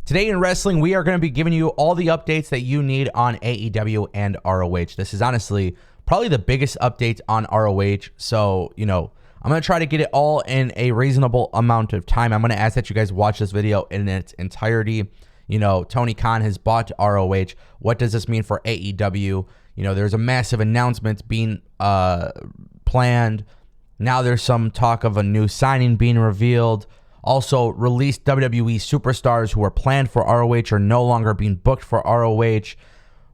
Today in wrestling, we are going to be giving you all the updates that you need on AEW and ROH. This is honestly probably the biggest update on ROH. So, I'm going to try to get it all in a reasonable amount of time. I'm going to ask that you guys watch this video in its entirety. Tony Khan has bought ROH. What does this mean for AEW? There's a massive announcement being planned. Now there's some talk of a new signing being revealed. Also, released WWE superstars who were planned for ROH are no longer being booked for ROH.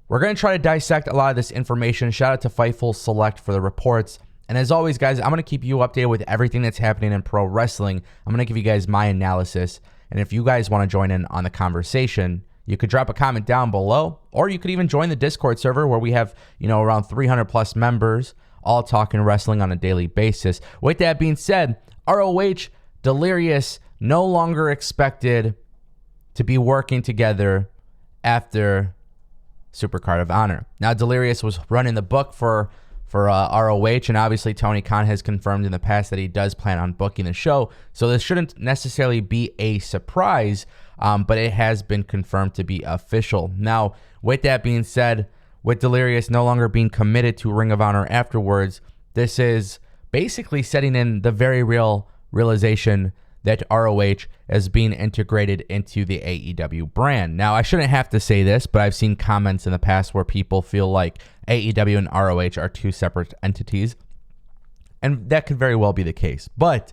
We're going to try to dissect a lot of this information. Shout out to Fightful Select for the reports. And as always, guys, I'm going to keep you updated with everything that's happening in pro wrestling. I'm going to give you guys my analysis. And if you guys want to join in on the conversation, you could drop a comment down below, or you could even join the Discord server where we have, around 300 plus members all talking wrestling on a daily basis. With that being said, ROH, Delirious, no longer expected to be working together after Supercard of Honor. Now, Delirious was running the book for ROH, and obviously Tony Khan has confirmed in the past that he does plan on booking the show, so this shouldn't necessarily be a surprise, but it has been confirmed to be official. Now, with that being said, with Delirious no longer being committed to Ring of Honor afterwards, this is basically setting in the very real realization that ROH is being integrated into the AEW brand. Now, I shouldn't have to say this, but I've seen comments in the past where people feel like AEW and ROH are two separate entities, and that could very well be the case. But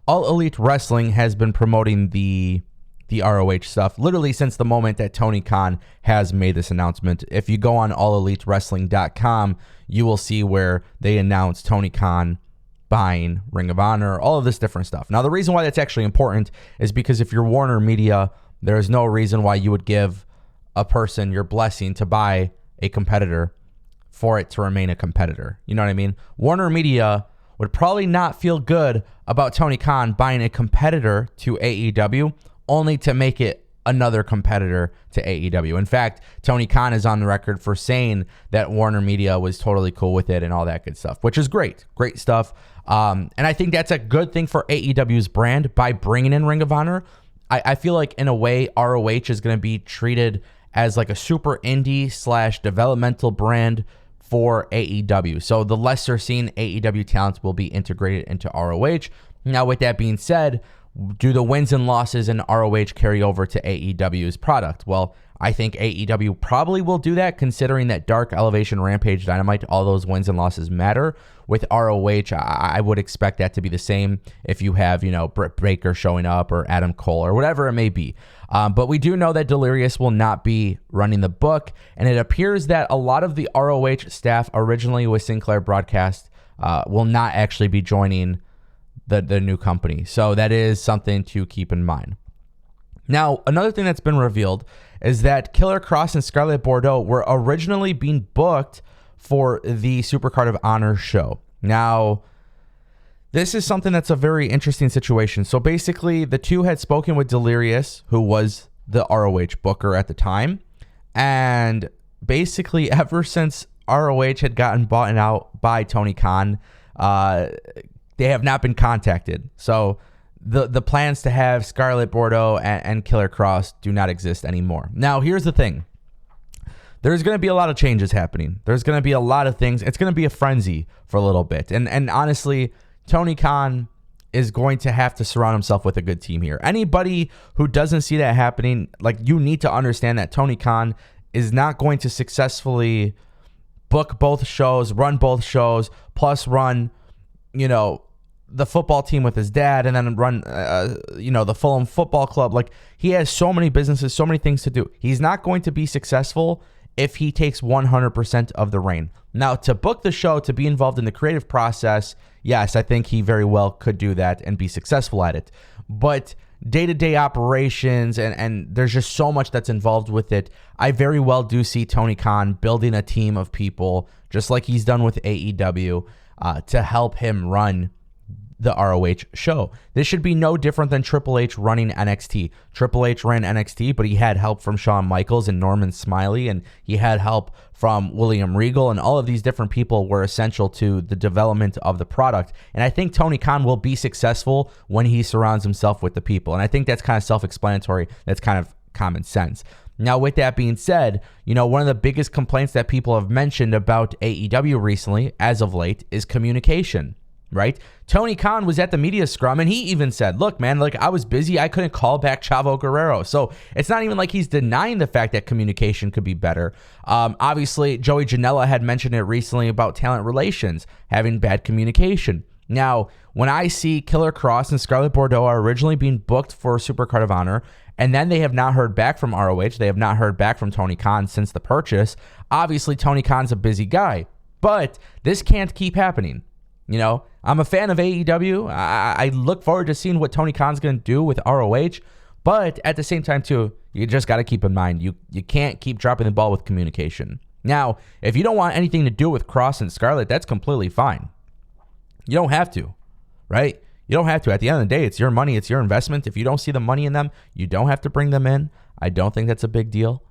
All Elite Wrestling has been promoting the ROH stuff literally since the moment that Tony Khan has made this announcement. If you go on allelitewrestling.com, you will see where they announce Tony Khan buying Ring of Honor, all of this different stuff. Now, the reason why that's actually important is because if you're Warner Media, there is no reason why you would give a person your blessing to buy a competitor for it to remain a competitor. You know what I mean? Warner Media would probably not feel good about Tony Khan buying a competitor to AEW only to make it another competitor to AEW. In fact, Tony Khan is on the record for saying that Warner Media was totally cool with it and all that good stuff, which is great. Great stuff. And I think that's a good thing for AEW's brand by bringing in Ring of Honor. I feel like in a way, ROH is going to be treated as like a super indie / developmental brand for AEW. So the lesser seen AEW talents will be integrated into ROH. Now, with that being said, do the wins and losses in ROH carry over to AEW's product? Well, I think AEW probably will do that, considering that Dark, Elevation, Rampage, Dynamite, all those wins and losses matter. With ROH, I would expect that to be the same if you have, Britt Baker showing up or Adam Cole or whatever it may be. But we do know that Delirious will not be running the book, and it appears that a lot of the ROH staff originally with Sinclair Broadcast will not actually be joining the new company. So that is something to keep in mind. Now, another thing that's been revealed is that Killer Kross and Scarlet Bordeaux were originally being booked for the Supercard of Honor show. Now, this is something that's a very interesting situation. So basically, the two had spoken with Delirious, who was the ROH booker at the time. And basically, ever since ROH had gotten bought out by Tony Khan, they have not been contacted. So the plans to have Scarlet Bordeaux and Killer Kross do not exist anymore. Now, here's the thing. There's going to be a lot of changes happening. There's going to be a lot of things. It's going to be a frenzy for a little bit. And honestly, Tony Khan is going to have to surround himself with a good team here. Anybody who doesn't see that happening, you need to understand that Tony Khan is not going to successfully book both shows, run both shows, plus run, the football team with his dad, and then run, the Fulham Football Club. He has so many businesses, so many things to do. He's not going to be successful if he takes 100% of the reign. Now, to book the show, to be involved in the creative process, yes, I think he very well could do that and be successful at it. But day-to-day operations, and there's just so much that's involved with it, I very well do see Tony Khan building a team of people, just like he's done with AEW, to help him run the ROH show. This should be no different than Triple H running NXT. Triple H ran NXT, but he had help from Shawn Michaels and Norman Smiley, and he had help from William Regal, and all of these different people were essential to the development of the product. And I think Tony Khan will be successful when he surrounds himself with the people. And I think that's kind of self-explanatory. That's kind of common sense. Now, with that being said, one of the biggest complaints that people have mentioned about AEW recently, as of late, is communication, right? Tony Khan was at the media scrum, and he even said, look, man, I was busy. I couldn't call back Chavo Guerrero. So it's not even like he's denying the fact that communication could be better. Obviously, Joey Janela had mentioned it recently about talent relations, having bad communication. Now, when I see Killer Kross and Scarlet Bordeaux are originally being booked for Supercard of Honor, and then they have not heard back from ROH, they have not heard back from Tony Khan since the purchase. Obviously, Tony Khan's a busy guy, but this can't keep happening. I'm a fan of AEW. I look forward to seeing what Tony Khan's going to do with ROH, but at the same time, too, you just got to keep in mind, you can't keep dropping the ball with communication. Now, if you don't want anything to do with Kross and Scarlet, that's completely fine. You don't have to, right? You don't have to. At the end of the day, it's your money. It's your investment. If you don't see the money in them, you don't have to bring them in. I don't think that's a big deal.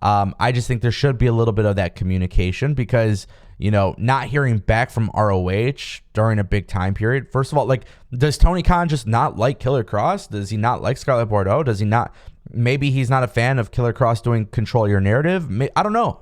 I just think there should be a little bit of that communication because, not hearing back from ROH during a big time period. First of all, does Tony Khan just not like Killer Kross? Does he not like Scarlet Bordeaux? Does he not? Maybe he's not a fan of Killer Kross doing Control Your Narrative. I don't know.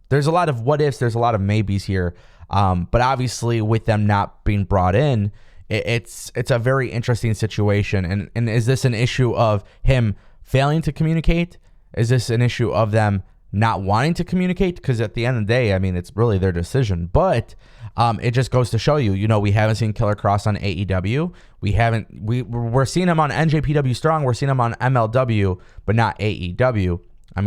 There's a lot of what ifs. There's a lot of maybes here. But obviously, with them not being brought in, it's a very interesting situation. And is this an issue of him failing to communicate? Is this an issue of them not wanting to communicate? Because at the end of the day, it's really their decision. But it just goes to show you, we haven't seen Killer Kross on AEW. We're seeing him on NJPW Strong. We're seeing him on MLW, but not AEW.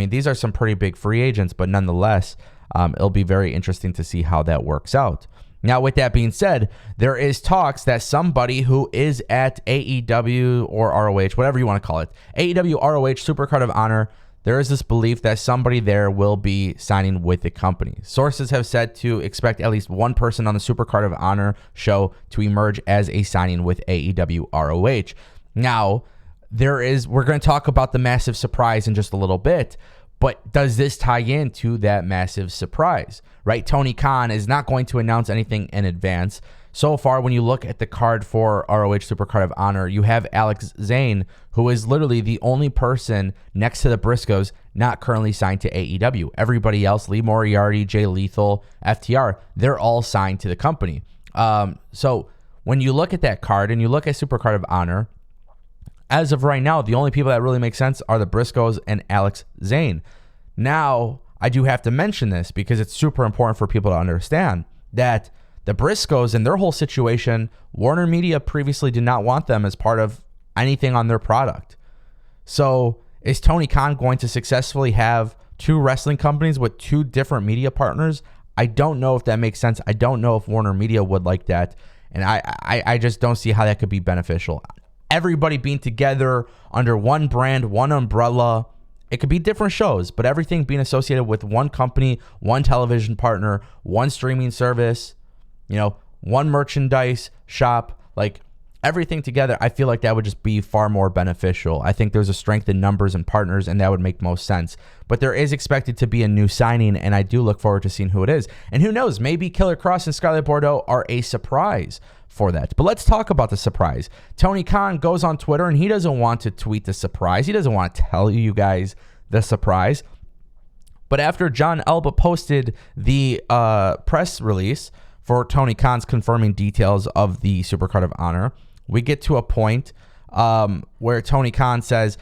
These are some pretty big free agents, but nonetheless, it'll be very interesting to see how that works out. Now, with that being said, there is talks that somebody who is at AEW or ROH, whatever you want to call it, AEW ROH Supercard of Honor, there is this belief that somebody there will be signing with the company. Sources have said to expect at least one person on the Supercard of Honor show to emerge as a signing with AEW ROH. Now, we're going to talk about the massive surprise in just a little bit. But does this tie into that massive surprise, right? Tony Khan is not going to announce anything in advance. So far, when you look at the card for ROH Supercard of Honor, you have Alex Zane, who is literally the only person next to the Briscoes not currently signed to AEW. Everybody else, Lee Moriarty, Jay Lethal, FTR, they're all signed to the company. So when you look at that card and you look at Supercard of Honor, as of right now, the only people that really make sense are the Briscoes and Alex Zane. Now, I do have to mention this because it's super important for people to understand that the Briscoes and their whole situation, Warner Media previously did not want them as part of anything on their product. So is Tony Khan going to successfully have two wrestling companies with two different media partners? I don't know if that makes sense. I don't know if Warner Media would like that. And I just don't see how that could be beneficial. Everybody being together under one brand, one umbrella. It could be different shows, but everything being associated with one company, one television partner, one streaming service, one merchandise shop, everything together. I feel like that would just be far more beneficial. I think there's a strength in numbers and partners, and that would make most sense. But there is expected to be a new signing, and I do look forward to seeing who it is. And who knows, maybe Killer Kross and Scarlet Bordeaux are a surprise for that. But let's talk about the surprise. Tony Khan goes on Twitter and he doesn't want to tweet the surprise. He doesn't want to tell you guys the surprise. But after John Elba posted the press release for Tony Khan's confirming details of the Supercard of Honor, we get to a point where Tony Khan says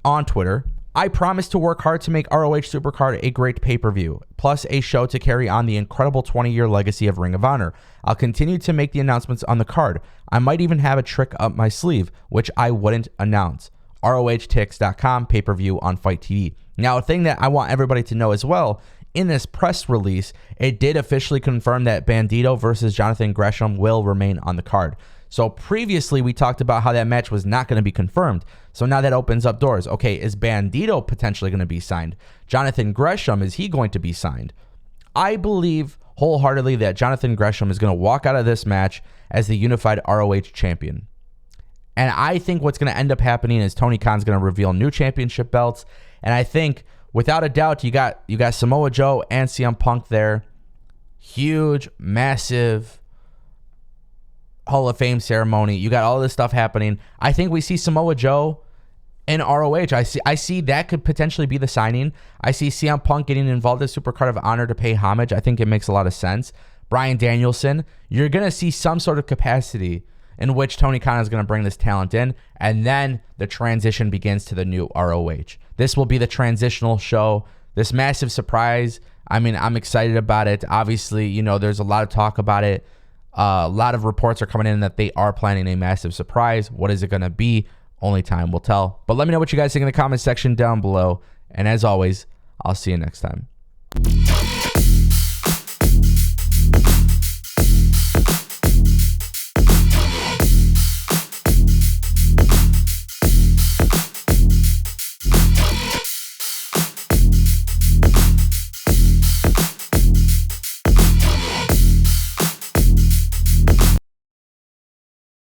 on Twitter, I promise to work hard to make ROH Supercard a great pay-per-view, plus a show to carry on the incredible 20-year legacy of Ring of Honor. I'll continue to make the announcements on the card. I might even have a trick up my sleeve, which I wouldn't announce. ROHTix.com, pay-per-view on Fight TV. Now, a thing that I want everybody to know as well, in this press release, it did officially confirm that Bandito versus Jonathan Gresham will remain on the card. So previously, we talked about how that match was not going to be confirmed. So now that opens up doors. Okay, is Bandito potentially going to be signed? Jonathan Gresham, is he going to be signed? I believe wholeheartedly that Jonathan Gresham is going to walk out of this match as the unified ROH champion. And I think what's going to end up happening is Tony Khan's going to reveal new championship belts. And I think, without a doubt, you got Samoa Joe and CM Punk there. Huge, massive Hall of Fame ceremony. You got all this stuff happening. I think we see Samoa Joe in ROH. I see that could potentially be the signing. I see CM Punk getting involved in Supercard of Honor to pay homage. I think it makes a lot of sense. Bryan Danielson, you're going to see some sort of capacity in which Tony Khan is going to bring this talent in, and then the transition begins to the new ROH. This will be the transitional show, this massive surprise. I mean, I'm excited about it. Obviously, you know, there's a lot of talk about it. A lot of reports are coming in that they are planning a massive surprise. What is it going to be? Only time will tell. But let me know what you guys think in the comment section down below. And as always, I'll see you next time.